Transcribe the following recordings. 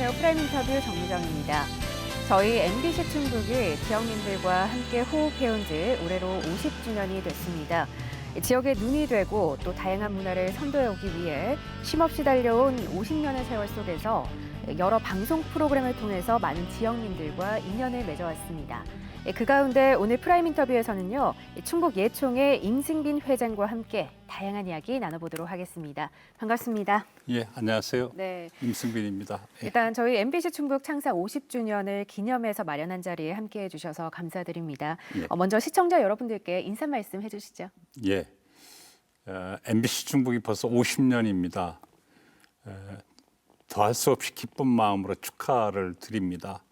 안녕하세요. 프라임 인터뷰 정미정입니다. 저희 MBC 충북이 지역민들과 함께 호흡해온 지 올해로 50주년이 됐습니다. 지역에 눈이 되고 또 다양한 문화를 선도해오기 위해 쉼없이 달려온 50년의 세월 속에서 여러 방송 프로그램을 통해서 많은 지역민들과 인연을 맺어왔습니다. 그 가운데 오늘 프라임 인터뷰에서는요, 충북 예총의 임승빈 회장과 함께 다양한 이야기 나눠보도록 하겠습니다. 반갑습니다. 예, 안녕하세요. 네. 임승빈입니다. 예. 일단 저희 MBC 충북 창사 50주년을 기념해서 마련한 자리에 함께해 주셔서 감사드립니다. 예. 먼저 시청자 여러분들께 인사 말씀 해주시죠. 예. MBC 충북이 벌써 50년입니다. 더할 수 없이 기쁜 마음으로 축하를 드립니다.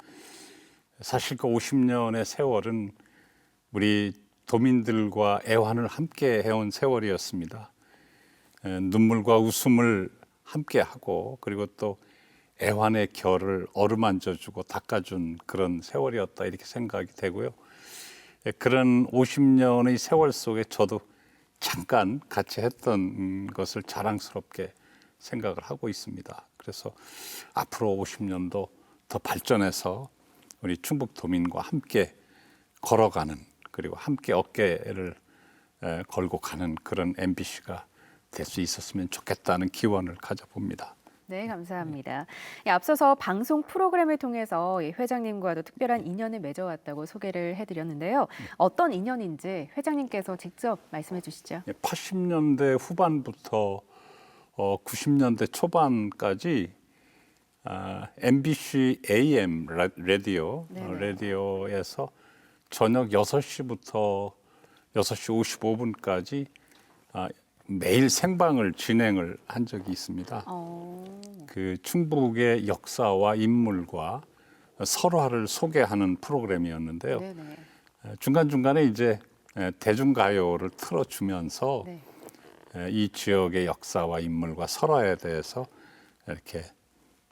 사실 그 50년의 세월은 우리 도민들과 애환을 함께 해온 세월이었습니다. 눈물과 웃음을 함께 하고 그리고 또 애환의 결을 어루만져주고 닦아준 그런 세월이었다 이렇게 생각이 되고요. 그런 50년의 세월 속에 저도 잠깐 같이 했던 것을 자랑스럽게 생각을 하고 있습니다. 그래서 앞으로 50년도 더 발전해서 우리 충북 도민과 함께 걸어가는 그리고 함께 어깨를 걸고 가는 그런 MBC가 될 수 있었으면 좋겠다는 기원을 가져봅니다. 네, 감사합니다. 앞서서 방송 프로그램을 통해서 회장님과도 특별한 인연을 맺어왔다고 소개를 해드렸는데요. 어떤 인연인지 회장님께서 직접 말씀해 주시죠. 80년대 후반부터 90년대 초반까지 MBC AM 라디오에서 저녁 6시부터 6시 55분까지 매일 생방을 진행을 한 적이 있습니다. 그 충북의 역사와 인물과 설화를 소개하는 프로그램이었는데요. 네네. 중간중간에 이제 대중가요를 틀어주면서 네. 이 지역의 역사와 인물과 설화에 대해서 이렇게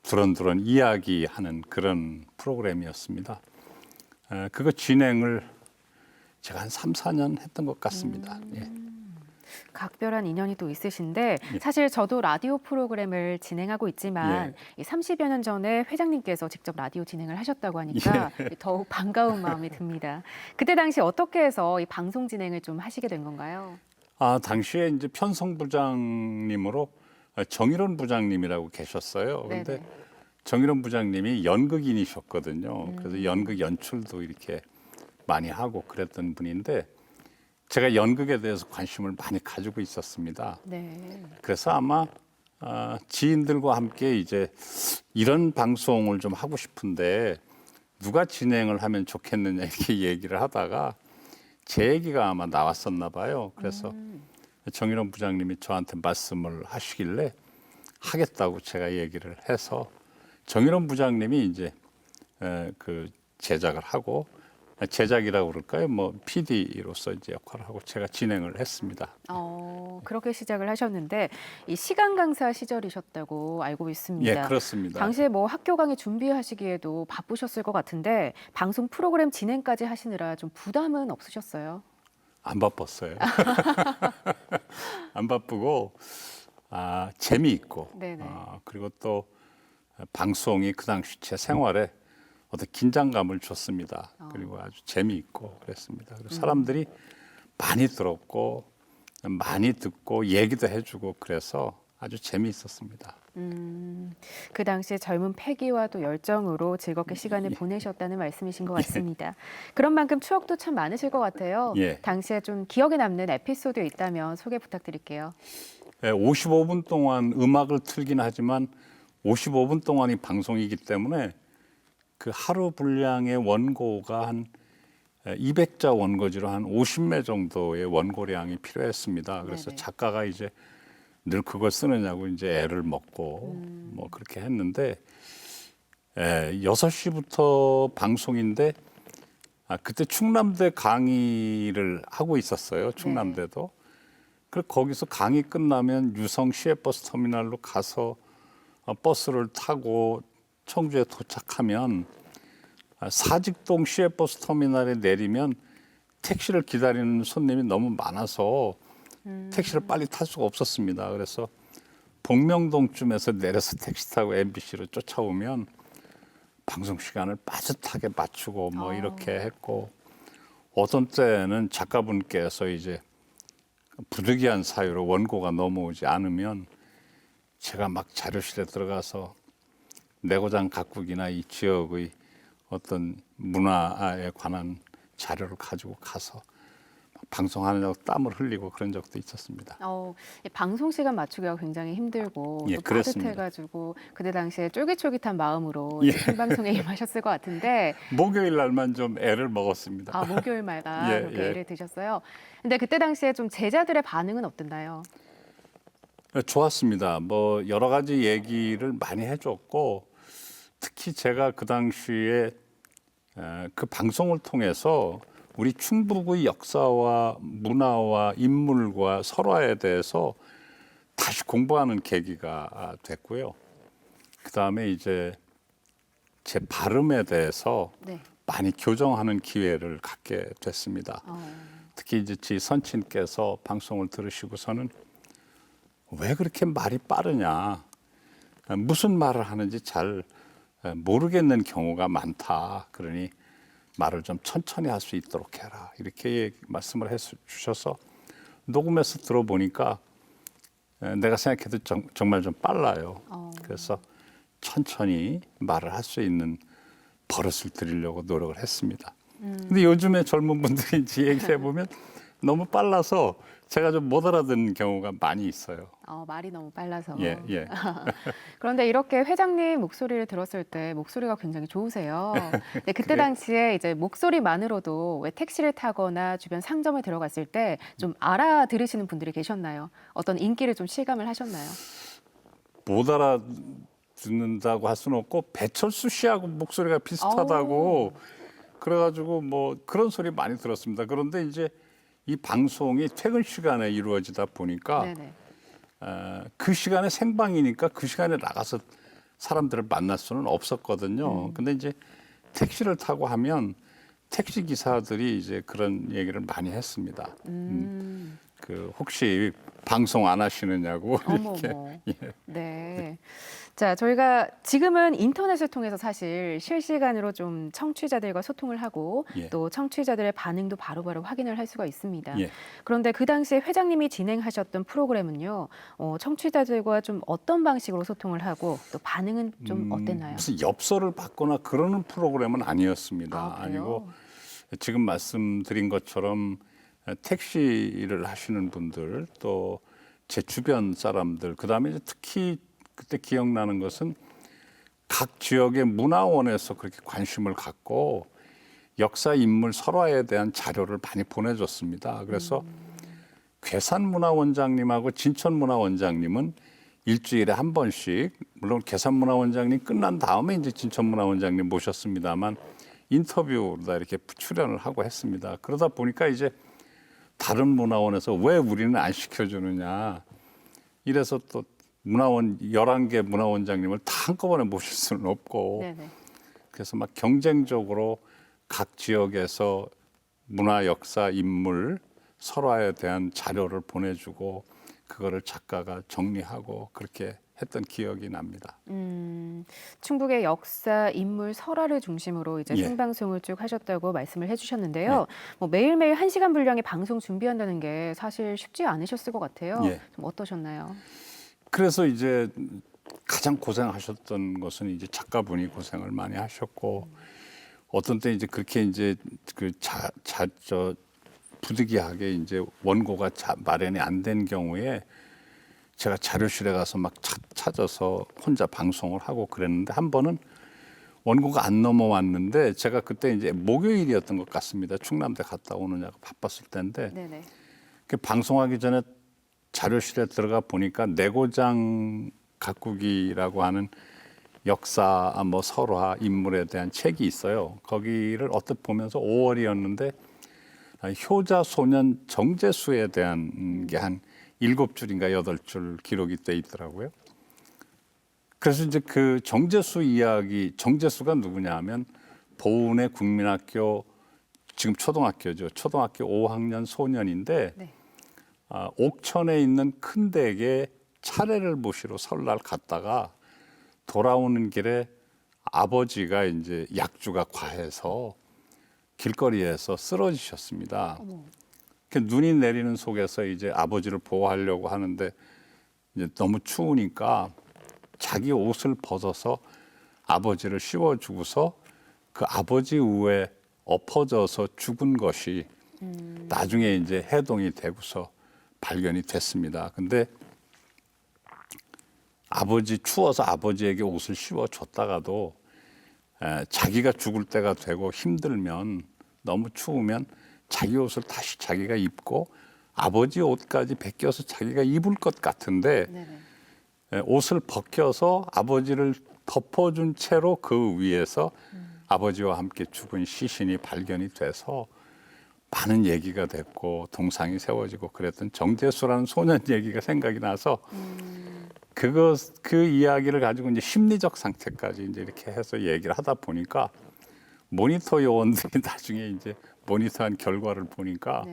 두런두런 이야기하는 그런 프로그램이었습니다. 그거 진행을 제가 한 3, 4년 했던 것 같습니다. 예. 각별한 인연이 또 있으신데 예. 사실 저도 라디오 프로그램을 진행하고 있지만 이 30여 년 전에 회장님께서 직접 라디오 진행을 하셨다고 하니까 더욱 반가운 마음이 듭니다. 그때 당시 어떻게 해서 이 방송 진행을 좀 하시게 된 건가요? 당시에 이제 편성부장님으로 정일원 부장님이라고 계셨어요. 그런데 네네. 정일원 부장님이 연극인이셨거든요. 그래서 연극 연출도 이렇게 많이 하고 그랬던 분인데 제가 연극에 대해서 관심을 많이 가지고 있었습니다. 네. 그래서 아마 지인들과 함께 이제 이런 방송을 좀 하고 싶은데 누가 진행을 하면 좋겠느냐 이렇게 얘기를 하다가 제 얘기가 아마 나왔었나 봐요. 그래서 정일원 부장님이 저한테 말씀을 하시길래 하겠다고 제가 얘기를 해서 정일원 부장님이 이제 그 제작을 하고 제작이라고 그럴까요? 뭐 PD로서 이제 역할을 하고 제가 진행을 했습니다. 그렇게 시작을 하셨는데 이 시간 강사 시절이셨다고 알고 있습니다. 예, 그렇습니다. 당시에 뭐 학교 강의 준비하시기에도 바쁘셨을 것 같은데 방송 프로그램 진행까지 하시느라 좀 부담은 없으셨어요? 안 바빴어요. 안 바쁘고 재미있고 네네. 그리고 또 방송이 그 당시 제 생활에 어떤 긴장감을 줬습니다. 그리고 아주 재미있고 그랬습니다. 그리고 사람들이 많이 들었고 많이 듣고 얘기도 해주고 그래서 아주 재미있었습니다. 그 당시에 젊은 패기와 또 열정으로 즐겁게 시간을 보내셨다는 말씀이신 것 같습니다. 그런 만큼 추억도 참 많으실 것 같아요. 예. 당시에 좀 기억에 남는 에피소드 있다면 소개 부탁드릴게요. 55분 동안 음악을 틀긴 하지만 55분 동안이 방송이기 때문에 그 하루 분량의 원고가 한 200자 원고지로 한 50매 정도의 원고량이 필요했습니다. 그래서 네네. 작가가 이제 늘 그걸 쓰느냐고 이제 애를 먹고 뭐 그렇게 했는데 6시부터 방송인데 그때 충남대 강의를 하고 있었어요. 충남대도. 그래서 거기서 강의 끝나면 유성 시외버스 터미널로 가서 버스를 타고 청주에 도착하면 사직동 시외버스 터미널에 내리면 택시를 기다리는 손님이 너무 많아서 택시를 빨리 탈 수가 없었습니다. 그래서 복명동쯤에서 내려서 택시 타고 MBC로 쫓아오면 방송 시간을 빠듯하게 맞추고 뭐 이렇게 어. 했고 어떤 때는 작가분께서 이제 부득이한 사유로 원고가 넘어오지 않으면 제가 막 자료실에 들어가서 내고장 각국이나 이 지역의 어떤 문화에 관한 자료를 가지고 가서 방송하느라고 땀을 흘리고 그런 적도 있었습니다. 이 방송 시간 맞추기가 굉장히 힘들고 예, 또 그랬습니다. 빠듯해가지고 그때 당시에 쫄깃쫄깃한 마음으로 예. 이제 생방송에 임하셨을 것 같은데 목요일 날만 좀 애를 먹었습니다. 목요일마다 예, 그렇게 예. 애를 드셨어요. 근데 그때 당시에 좀 제자들의 반응은 어땠나요? 좋았습니다. 뭐 여러 가지 얘기를 많이 해줬고 특히 제가 그 당시에 그 방송을 통해서 우리 충북의 역사와 문화와 인물과 설화에 대해서 다시 공부하는 계기가 됐고요. 그 다음에 이제 제 발음에 대해서 네. 많이 교정하는 기회를 갖게 됐습니다. 특히 이제 제 선친께서 방송을 들으시고서는 왜 그렇게 말이 빠르냐, 무슨 말을 하는지 잘 모르겠는 경우가 많다. 그러니 말을 좀 천천히 할 수 있도록 해라. 이렇게 말씀을 해 주셔서 녹음해서 들어보니까 내가 생각해도 정말 좀 빨라요. 그래서 천천히 말을 할 수 있는 버릇을 들이려고 노력을 했습니다. 근데 요즘에 젊은 분들이 이제 얘기해 보면 너무 빨라서 제가 좀 못 알아듣는 경우가 많이 있어요. 말이 너무 빨라서. 예, 예. 그런데 이렇게 회장님 목소리를 들었을 때 목소리가 굉장히 좋으세요. 근데 그때 그래요? 당시에 이제 목소리만으로도 왜 택시를 타거나 주변 상점에 들어갔을 때 좀 알아들으시는 분들이 계셨나요? 어떤 인기를 좀 실감을 하셨나요? 못 알아듣는다고 할 수는 없고 배철수 씨하고 목소리가 비슷하다고 그래가지고 뭐 그런 소리 많이 들었습니다. 그런데 이제 이 방송이 퇴근 시간에 이루어지다 보니까 네네. 그 시간에 생방이니까 그 시간에 나가서 사람들을 만날 수는 없었거든요. 근데 이제 택시를 타고 하면 택시 기사들이 이제 그런 얘기를 많이 했습니다. 그 혹시 방송 안 하시느냐고 이렇게. 어머머. 예. 네. 자, 저희가 지금은 인터넷을 통해서 사실 실시간으로 좀 청취자들과 소통을 하고 예. 또 청취자들의 반응도 바로바로 확인을 할 수가 있습니다. 예. 그런데 그 당시에 회장님이 진행하셨던 프로그램은요, 청취자들과 좀 어떤 방식으로 소통을 하고 또 반응은 좀 어땠나요? 무슨 엽서를 받거나 그러는 프로그램은 아니었습니다. 아, 그래요? 아니고 지금 말씀드린 것처럼 택시를 하시는 분들 또 제 주변 사람들 그다음에 이제 특히 그때 기억나는 것은 각 지역의 문화원에서 그렇게 관심을 갖고 역사 인물 설화에 대한 자료를 많이 보내줬습니다. 그래서 괴산문화원장님하고 진천문화원장님은 일주일에 한 번씩 물론 괴산문화원장님 끝난 다음에 이제 진천문화원장님 모셨습니다만 인터뷰로다 이렇게 출연을 하고 했습니다. 그러다 보니까 이제 다른 문화원에서 왜 우리는 안 시켜주느냐 이래서 또 문화원 11개 문화원장님을 다 한꺼번에 모실 수는 없고 네네. 그래서 막 경쟁적으로 각 지역에서 문화 역사 인물 설화에 대한 자료를 보내주고 그거를 작가가 정리하고 그렇게 했던 기억이 납니다. 충북의 역사, 인물, 설화를 중심으로 이제 예. 생방송을 쭉 하셨다고 말씀을 해주셨는데요. 뭐 매일매일 1시간 분량의 방송 준비한다는 게 사실 쉽지 않으셨을 것 같아요. 예. 좀 어떠셨나요? 그래서 이제 가장 고생하셨던 것은 이제 작가분이 고생을 많이 하셨고 어떤 때 이제 그렇게 이제 부득이하게 이제 원고가 마련이 안 된 경우에 제가 자료실에 가서 막 찾아서 혼자 방송을 하고 그랬는데 한 번은 원고가 안 넘어왔는데 제가 그때 이제 목요일이었던 것 같습니다. 충남대 갔다 오느냐고 바빴을 때인데 네네. 그 방송하기 전에 자료실에 들어가 보니까 내고장 각국이라고 하는 역사, 뭐 설화, 인물에 대한 책이 있어요. 거기를 언뜻 보면서 5월이었는데 효자 소년 정제수에 대한 게 한 7줄인가 8줄 기록이 돼 있더라고요. 그래서 이제 그 정제수 이야기, 정제수가 누구냐 하면 보은의 국민학교, 지금 초등학교죠. 초등학교 5학년 소년인데 네. 옥천에 있는 큰 댁에 차례를 모시러 설날 갔다가 돌아오는 길에 아버지가 이제 약주가 과해서 길거리에서 쓰러지셨습니다. 눈이 내리는 속에서 이제 아버지를 보호하려고 하는데 이제 너무 추우니까 자기 옷을 벗어서 아버지를 씌워주고서 그 아버지 위에 엎어져서 죽은 것이 나중에 이제 해동이 되고서 발견이 됐습니다. 근데 아버지 추워서 아버지에게 옷을 씌워줬다가도 자기가 죽을 때가 되고 힘들면 너무 추우면 자기 옷을 다시 자기가 입고 아버지 옷까지 벗겨서 자기가 입을 것 같은데 옷을 벗겨서 아버지를 덮어준 채로 그 위에서 아버지와 함께 죽은 시신이 발견이 돼서 많은 얘기가 됐고 동상이 세워지고 그랬던 정재수라는 소년 얘기가 생각이 나서 그 이야기를 가지고 이제 심리적 상태까지 이제 이렇게 해서 얘기를 하다 보니까 모니터 요원들이 나중에 이제 모니터한 결과를 보니까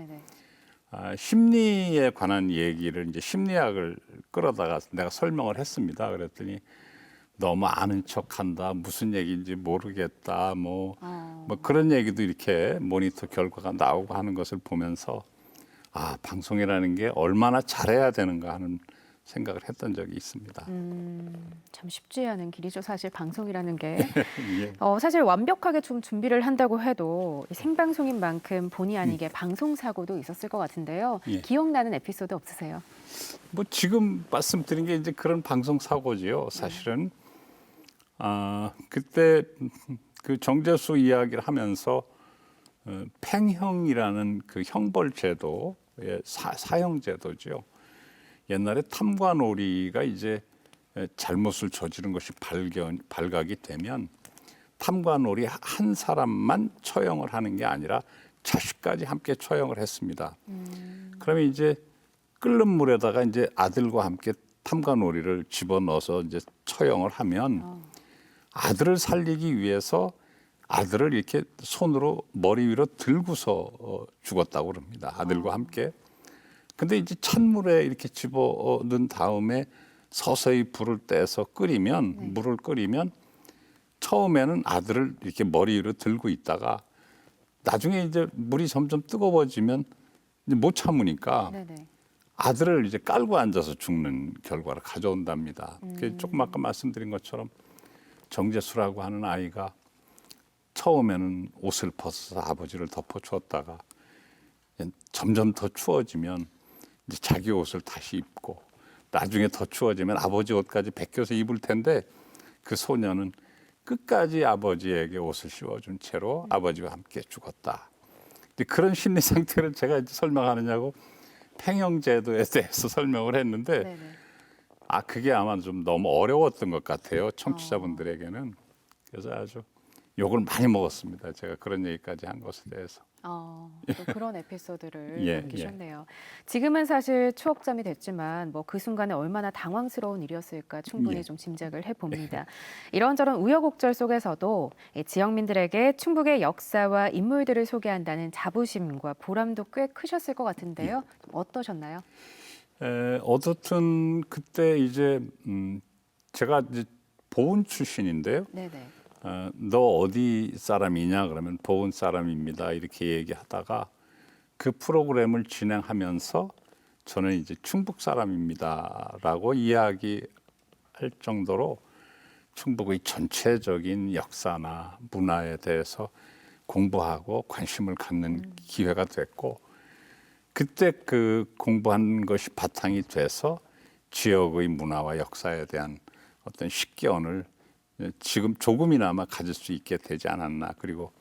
심리에 관한 얘기를 이제 심리학을 끌어다가 내가 설명을 했습니다. 그랬더니 너무 아는 척한다, 무슨 얘기인지 모르겠다, 뭐 그런 얘기도 이렇게 모니터 결과가 나오고 하는 것을 보면서 아, 방송이라는 게 얼마나 잘해야 되는가 하는 생각을 했던 적이 있습니다. 참 쉽지 않은 길이죠. 사실 방송이라는 게 예. 사실 완벽하게 좀 준비를 한다고 해도 이 생방송인 만큼 본의 아니게 방송 사고도 있었을 것 같은데요. 예. 기억나는 에피소드 없으세요? 뭐 지금 말씀드린 게 이제 그런 방송 사고지요. 사실은 그때 그 정재수 이야기를 하면서 팽형이라는 그 형벌제도의 사형제도죠. 옛날에 탐관오리가 이제 잘못을 저지른 것이 발각이 되면 탐관오리 한 사람만 처형을 하는 게 아니라 자식까지 함께 처형을 했습니다. 그러면 이제 끓는 물에다가 이제 아들과 함께 탐관오리를 집어넣어서 이제 처형을 하면 아들을 살리기 위해서 아들을 이렇게 손으로 머리 위로 들고서 죽었다고 그럽니다. 아들과 함께. 근데 이제 찬물에 이렇게 집어넣은 다음에 서서히 불을 떼서 끓이면 물을 끓이면 처음에는 아들을 이렇게 머리 위로 들고 있다가 나중에 이제 물이 점점 뜨거워지면 이제 못 참으니까 아들을 이제 깔고 앉아서 죽는 결과를 가져온답니다. 조금 아까 말씀드린 것처럼 정재수라고 하는 아이가 처음에는 옷을 벗어서 아버지를 덮어주었다가 점점 더 추워지면 이제 자기 옷을 다시 입고 나중에 더 추워지면 아버지 옷까지 벗겨서 입을 텐데 그 소녀는 끝까지 아버지에게 옷을 씌워준 채로 아버지와 함께 죽었다. 그런 심리 상태를 제가 이제 설명하느냐고 팽형제도에 대해서 설명을 했는데 그게 아마 좀 너무 어려웠던 것 같아요. 청취자분들에게는. 그래서 아주 욕을 많이 먹었습니다. 제가 그런 얘기까지 한 것에 대해서. 또 그런 에피소드를 예, 남기셨네요. 지금은 사실 추억잠이 됐지만 뭐 그 순간에 얼마나 당황스러운 일이었을까 충분히 좀 짐작을 해봅니다. 이런저런 우여곡절 속에서도 지역민들에게 충북의 역사와 인물들을 소개한다는 자부심과 보람도 꽤 크셨을 것 같은데요. 어떠셨나요? 어떻든 그때 이제 제가 이제 보은 출신인데요. 너 어디 사람이냐 그러면 보은 사람입니다 이렇게 얘기하다가 그 프로그램을 진행하면서 저는 이제 충북 사람입니다라고 이야기할 정도로 충북의 전체적인 역사나 문화에 대해서 공부하고 관심을 갖는 기회가 됐고 그때 그 공부한 것이 바탕이 돼서 지역의 문화와 역사에 대한 어떤 식견을 지금 조금이나마 가질 수 있게 되지 않았나. 그리고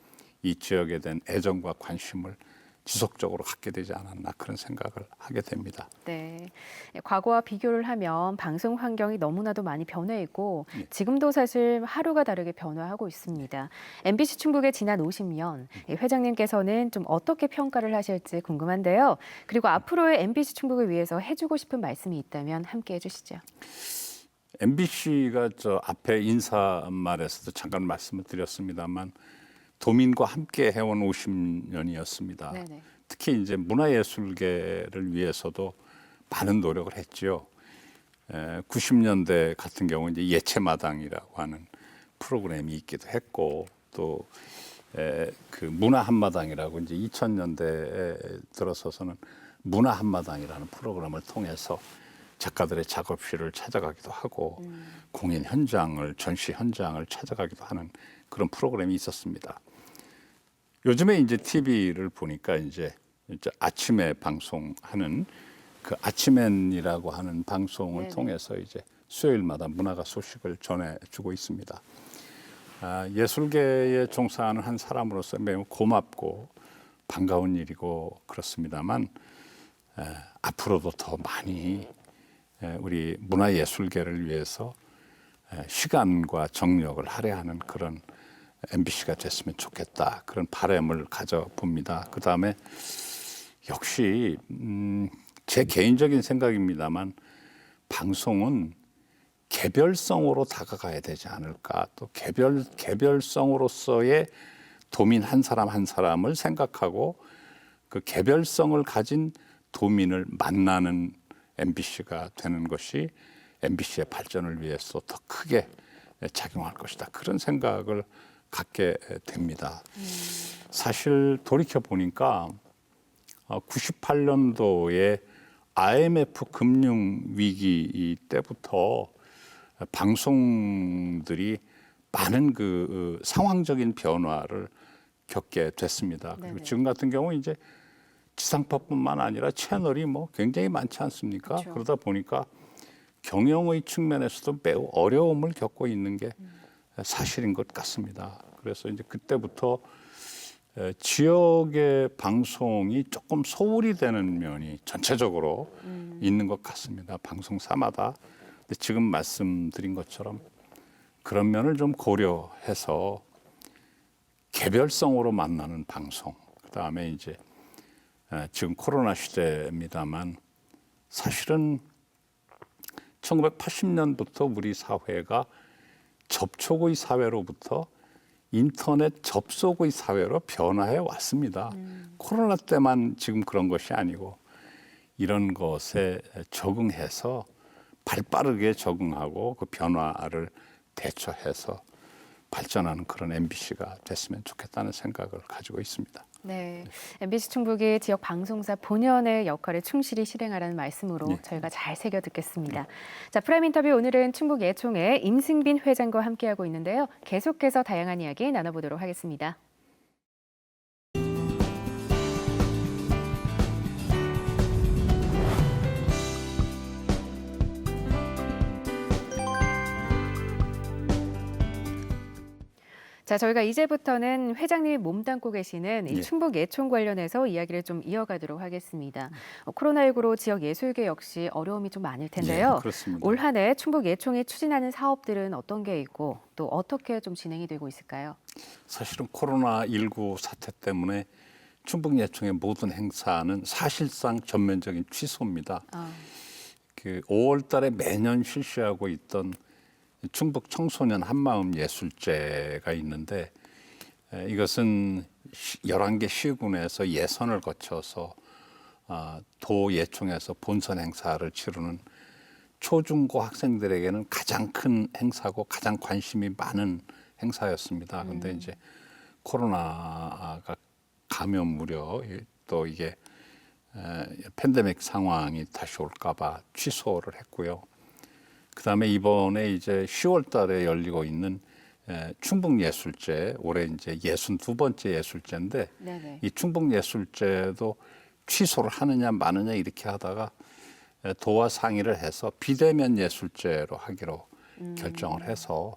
이 지역에 대한 애정과 관심을 지속적으로 갖게 되지 않았나 그런 생각을 하게 됩니다. 네, 과거와 비교를 하면 방송 환경이 너무나도 많이 변해 있고 지금도 사실 하루가 다르게 변화하고 있습니다. MBC 충북의 지난 50년, 회장님께서는 좀 어떻게 평가를 하실지 궁금한데요. 그리고 앞으로의 MBC 충북을 위해서 해주고 싶은 말씀이 있다면 함께 해주시죠. MBC가 저 앞에 인사말에서도 잠깐 말씀을 드렸습니다만 도민과 함께 해온 50년이었습니다. 특히 이제 문화예술계를 위해서도 많은 노력을 했지요. 90년대 같은 경우 이제 예체마당이라고 하는 프로그램이 있기도 했고 또 그 문화 한마당이라고 이제 2000년대에 들어서서는 문화 한마당이라는 프로그램을 통해서 작가들의 작업실을 찾아가기도 하고 공연 현장을 전시 현장을 찾아가기도 하는 그런 프로그램이 있었습니다. 요즘에 이제 TV를 보니까 이제 아침에 방송하는 그 아침엔이라고 하는 방송을 네네. 통해서 이제 수요일마다 문화가 소식을 전해주고 있습니다. 예술계에 종사하는 한 사람으로서 매우 고맙고 반가운 일이고 그렇습니다만 앞으로도 더 많이 우리 문화예술계를 위해서 시간과 정력을 할애하는 그런 MBC가 됐으면 좋겠다. 그런 바람을 가져봅니다. 그다음에 역시 제 개인적인 생각입니다만 방송은 개별성으로 다가가야 되지 않을까. 또 개별성으로서의 도민 한 사람 한 사람을 생각하고 그 개별성을 가진 도민을 만나는 MBC가 되는 것이 MBC의 발전을 위해서 더 크게 작용할 것이다. 그런 생각을 갖게 됩니다. 사실 돌이켜 보니까 98년도에 IMF 금융 위기 때부터 방송들이 많은 그 상황적인 변화를 겪게 됐습니다. 그리고 네네. 지금 같은 경우 이제 지상파뿐만 아니라 채널이 뭐 굉장히 많지 않습니까? 그렇죠. 그러다 보니까 경영의 측면에서도 매우 어려움을 겪고 있는 게 사실인 것 같습니다. 그래서 이제 그때부터 지역의 방송이 조금 소홀히 되는 면이 전체적으로 있는 것 같습니다. 방송사마다. 근데 지금 말씀드린 것처럼 그런 면을 좀 고려해서 개별성으로 만나는 방송, 그다음에 이제 지금 코로나 시대입니다만 사실은 1980년부터 우리 사회가 접촉의 사회로부터 인터넷 접속의 사회로 변화해 왔습니다. 코로나 때만 지금 그런 것이 아니고 이런 것에 적응해서 발빠르게 적응하고 그 변화를 대처해서 발전하는 그런 MBC가 됐으면 좋겠다는 생각을 가지고 있습니다. 네, MBC 충북이 지역 방송사 본연의 역할을 충실히 실행하라는 말씀으로 네. 저희가 잘 새겨 듣겠습니다. 자, 프라임 인터뷰 오늘은 충북 예총의 임승빈 회장과 함께하고 있는데요. 계속해서 다양한 이야기 나눠보도록 하겠습니다. 자, 저희가 이제부터는 회장님이 몸담고 계시는 이 예. 충북 예총 관련해서 이야기를 좀 이어가도록 하겠습니다. 코로나19로 지역 예술계 역시 어려움이 좀 많을 텐데요. 예, 그렇습니다. 올 한 해 충북 예총이 추진하는 사업들은 어떤 게 있고 또 어떻게 좀 진행이 되고 있을까요? 사실은 코로나19 사태 때문에 충북 예총의 모든 행사는 사실상 전면적인 취소입니다. 그 5월 달에 매년 실시하고 있던 충북 청소년 한마음 예술제가 있는데 이것은 11개 시군에서 예선을 거쳐서 도 예총에서 본선 행사를 치르는 초중고 학생들에게는 가장 큰 행사고 가장 관심이 많은 행사였습니다. 그런데 이제 코로나가 감염 우려 또 이게 팬데믹 상황이 다시 올까봐 취소를 했고요. 그다음에 이번에 이제 10월 달에 열리고 있는 충북예술제, 올해 이제 62번째 예술제인데 네네. 이 충북예술제도 취소를 하느냐 마느냐 이렇게 하다가 도와 상의를 해서 비대면 예술제로 하기로 결정을 해서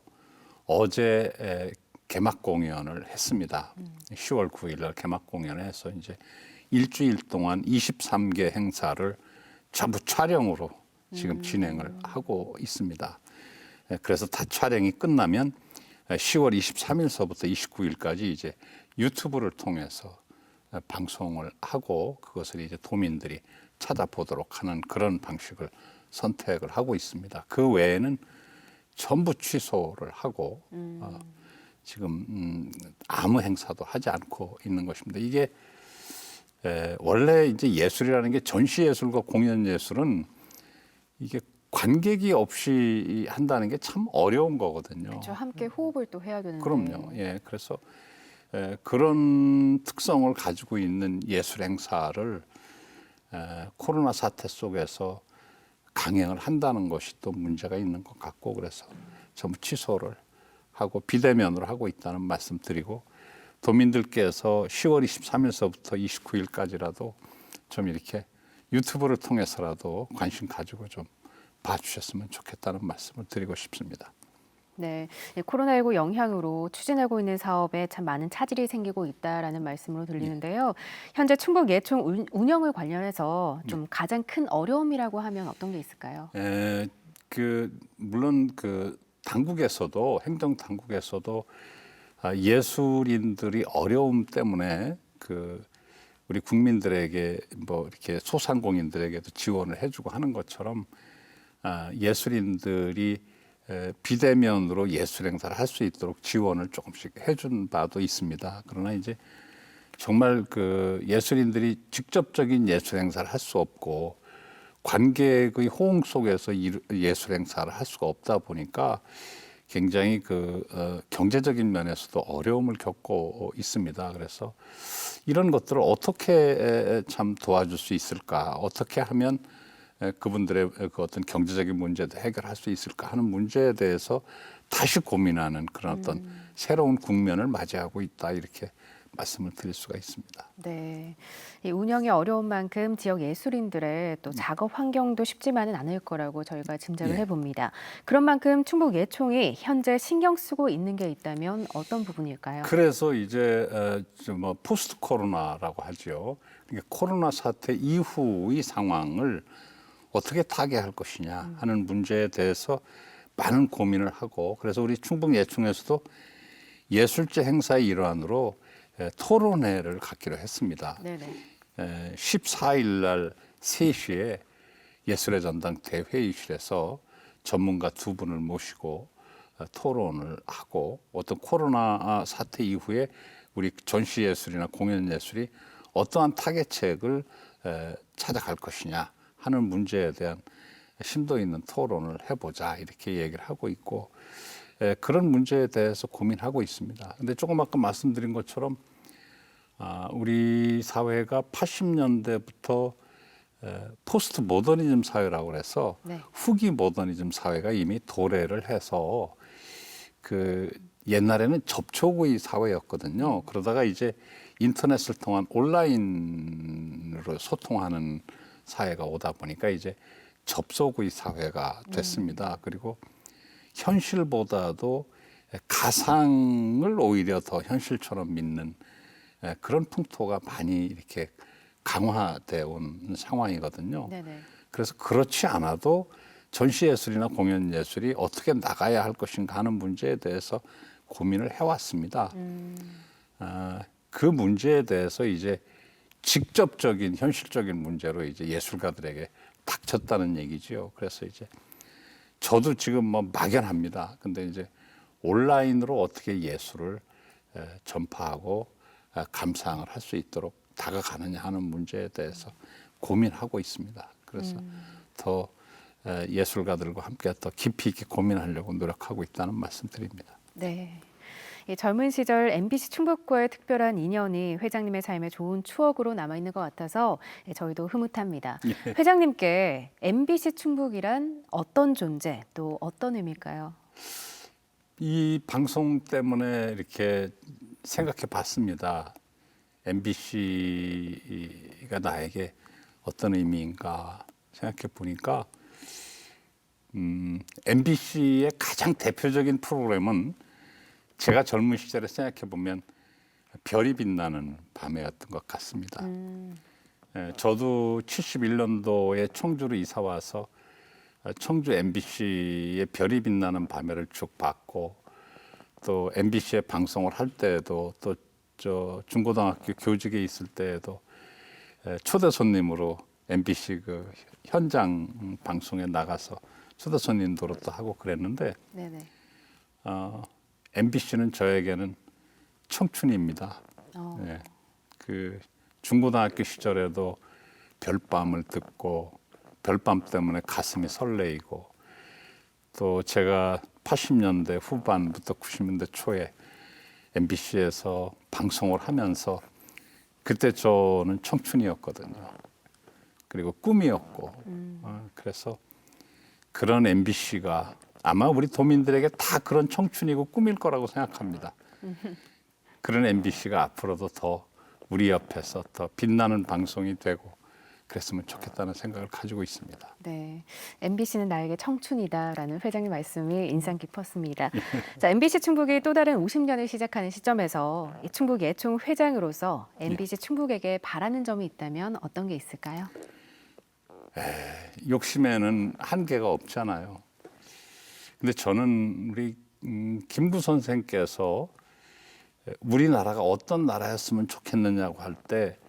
어제 개막 공연을 했습니다. 10월 9일 날 개막 공연을 해서 이제 일주일 동안 23개 행사를 전부 촬영으로 지금 진행을 하고 있습니다. 그래서 다 촬영이 끝나면 10월 23일서부터 29일까지 이제 유튜브를 통해서 방송을 하고 그것을 이제 도민들이 찾아보도록 하는 그런 방식을 선택을 하고 있습니다. 그 외에는 전부 취소를 하고 지금 아무 행사도 하지 않고 있는 것입니다. 이게 원래 이제 예술이라는 게 전시 예술과 공연 예술은 이게 관객이 없이 한다는 게 참 어려운 거거든요. 그렇죠. 함께 호흡을 또 해야 되는데. 그럼요. 예, 그래서 그런 특성을 가지고 있는 예술 행사를 코로나 사태 속에서 강행을 한다는 것이 또 문제가 있는 것 같고 그래서 전부 취소를 하고 비대면으로 하고 있다는 말씀 드리고 도민들께서 10월 23일서부터 29일까지라도 좀 이렇게 유튜브를 통해서라도 관심 가지고 좀 봐주셨으면 좋겠다는 말씀을 드리고 싶습니다. 네, 코로나19 영향으로 추진하고 있는 사업에 참 많은 차질이 생기고 있다라는 말씀으로 들리는데요. 현재 충북 예총 운영을 관련해서 좀 가장 큰 어려움이라고 하면 어떤 게 있을까요? 물론 당국에서도 행정 당국에서도 예술인들이 어려움 때문에 우리 국민들에게 뭐 이렇게 소상공인들에게도 지원을 해주고 하는 것처럼 예술인들이 비대면으로 예술 행사를 할 수 있도록 지원을 조금씩 해준 바도 있습니다. 그러나 이제 정말 예술인들이 직접적인 예술 행사를 할 수 없고 관객의 호응 속에서 예술 행사를 할 수가 없다 보니까 굉장히 경제적인 면에서도 어려움을 겪고 있습니다. 그래서 이런 것들을 어떻게 참 도와줄 수 있을까? 어떻게 하면 그분들의 어떤 경제적인 문제도 해결할 수 있을까 하는 문제에 대해서 다시 고민하는 그런 어떤 새로운 국면을 맞이하고 있다 이렇게 말씀을 드릴 수가 있습니다. 네, 이 운영이 어려운 만큼 지역 예술인들의 또 작업 환경도 쉽지만은 않을 거라고 저희가 짐작을 해봅니다. 그런 만큼 충북 예총이 현재 신경 쓰고 있는 게 있다면 어떤 부분일까요? 그래서 이제 포스트 코로나라고 하죠. 그러니까 코로나 사태 이후의 상황을 어떻게 타개할 것이냐 하는 문제에 대해서 많은 고민을 하고 그래서 우리 충북 예총에서도 예술제 행사의 일환으로 토론회를 갖기로 했습니다. 네네. 14일 날 3시에 예술의 전당 대회의실에서 전문가 2분을 모시고 토론을 하고 어떤 코로나 사태 이후에 우리 전시예술이나 공연예술이 어떠한 타개책을 찾아갈 것이냐 하는 문제에 대한 심도 있는 토론을 해보자 이렇게 얘기를 하고 있고 그런 문제에 대해서 고민하고 있습니다. 근데 조금 아까 말씀드린 것처럼 우리 사회가 80년대부터 포스트 모더니즘 사회라고 해서 후기 모더니즘 사회가 이미 도래를 해서 옛날에는 접촉의 사회였거든요. 그러다가 이제 인터넷을 통한 온라인으로 소통하는 사회가 오다 보니까 이제 접속의 사회가 됐습니다. 그리고 현실보다도 가상을 오히려 더 현실처럼 믿는 그런 풍토가 많이 이렇게 강화되어 온 상황이거든요. 네네. 그래서 그렇지 않아도 전시예술이나 공연예술이 어떻게 나가야 할 것인가 하는 문제에 대해서 고민을 해왔습니다. 그 문제에 대해서 이제 직접적인 현실적인 문제로 이제 예술가들에게 닥쳤다는 얘기죠. 그래서 이제 저도 지금 뭐 막연합니다. 근데 이제 온라인으로 어떻게 예술을 전파하고 감상을 할 수 있도록 다가가느냐 하는 문제에 대해서 고민하고 있습니다. 그래서 더 예술가들과 함께 더 깊이 있게 고민하려고 노력하고 있다는 말씀드립니다. 네. 이 젊은 시절 MBC 충북과의 특별한 인연이 회장님의 삶에 좋은 추억으로 남아있는 것 같아서 저희도 흐뭇합니다. 회장님께 MBC 충북이란 어떤 존재, 또 어떤 의미일까요? 이 방송 때문에 이렇게 생각해 봤습니다. MBC가 나에게 어떤 의미인가 생각해 보니까 MBC의 가장 대표적인 프로그램은 제가 젊은 시절에 생각해 보면 별이 빛나는 밤이었던 것 같습니다. 저도 71년도에 청주로 이사 와서 청주 MBC의 별이 빛나는 밤에를 쭉 봤고 또 MBC에 방송을 할 때에도 또 저 중고등학교 교직에 있을 때에도 초대 손님으로 MBC 현장 방송에 나가서 초대 손님 노릇도 하고 그랬는데 MBC는 저에게는 청춘입니다. 중고등학교 시절에도 별밤을 듣고 별밤 때문에 가슴이 설레이고 또 제가 80년대 후반부터 90년대 초에 MBC에서 방송을 하면서 그때 저는 청춘이었거든요. 그리고 꿈이었고 그래서 그런 MBC가 아마 우리 도민들에게 다 그런 청춘이고 꿈일 거라고 생각합니다. 그런 MBC가 앞으로도 더 우리 옆에서 더 빛나는 방송이 되고 그랬으면 좋겠다는 생각을 가지고 있습니다. 네, MBC는 나에게 청춘이다라는 회장님 말씀이 인상 깊었습니다. 자, MBC 충북이 또 다른 50년을 시작하는 시점에서 이 충북 예총 회장으로서 MBC 충북에게 바라는 점이 있다면 어떤 게 있을까요? 욕심에는 한계가 없잖아요. 근데 저는 우리 김구 선생께서 우리나라가 어떤 나라였으면 좋겠느냐고 할 때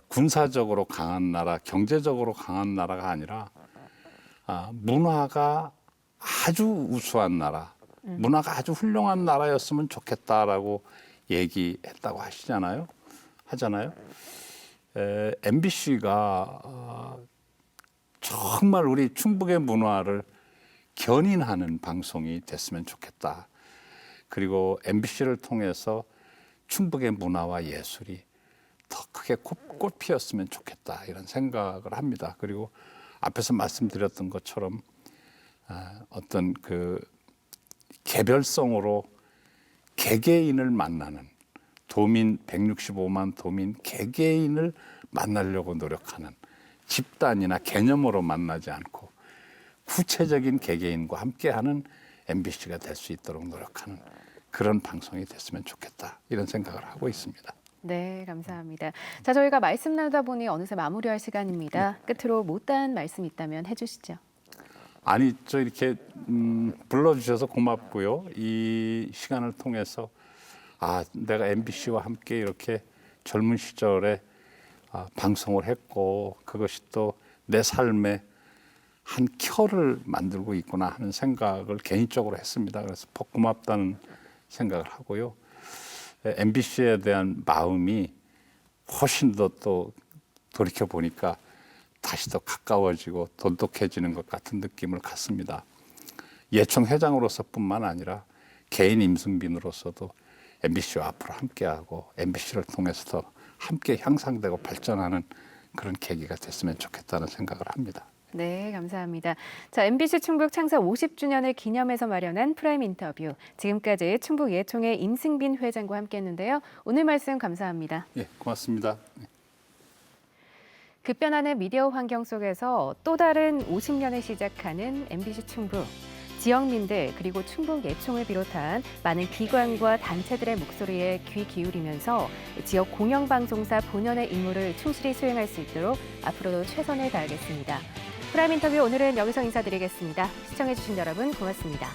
군사적으로 강한 나라, 경제적으로 강한 나라가 아니라 문화가 아주 우수한 나라, 문화가 아주 훌륭한 나라였으면 좋겠다라고 얘기했다고 하잖아요. MBC가 정말 우리 충북의 문화를 견인하는 방송이 됐으면 좋겠다. 그리고 MBC를 통해서 충북의 문화와 예술이 더 크게 꽃 피었으면 좋겠다 이런 생각을 합니다. 그리고 앞에서 말씀드렸던 것처럼 어떤 그 개별성으로 개개인을 만나는 도민 165만 도민 개개인을 만나려고 노력하는 집단이나 개념으로 만나지 않고 구체적인 개개인과 함께하는 MBC가 될 수 있도록 노력하는 그런 방송이 됐으면 좋겠다 이런 생각을 하고 있습니다. 네, 감사합니다. 자, 저희가 말씀 나누다 보니 어느새 마무리할 시간입니다. 끝으로 못다한 말씀 있다면 해주시죠. 아니, 저 이렇게 불러주셔서 고맙고요. 이 시간을 통해서 내가 MBC와 함께 이렇게 젊은 시절에 방송을 했고 그것이 또 내 삶의 한 켜를 만들고 있구나 하는 생각을 개인적으로 했습니다. 그래서 고맙다는 생각을 하고요. MBC에 대한 마음이 훨씬 더 또 돌이켜 보니까 다시 더 가까워지고 돈독해지는 것 같은 느낌을 갖습니다. 예총 회장으로서뿐만 아니라 개인 임승빈으로서도 MBC와 앞으로 함께하고 MBC를 통해서 더 함께 향상되고 발전하는 그런 계기가 됐으면 좋겠다는 생각을 합니다. 네, 감사합니다. 자, MBC 충북 창사 50주년을 기념해서 마련한 프라임 인터뷰. 지금까지 충북 예총의 임승빈 회장과 함께했는데요. 오늘 말씀 감사합니다. 예, 고맙습니다. 급변하는 미디어 환경 속에서 또 다른 50년을 시작하는 MBC 충북. 지역민들 그리고 충북 예총을 비롯한 많은 기관과 단체들의 목소리에 귀 기울이면서 지역 공영방송사 본연의 임무를 충실히 수행할 수 있도록 앞으로도 최선을 다하겠습니다. 프라임 인터뷰 오늘은 여기서 인사드리겠습니다. 시청해주신 여러분 고맙습니다.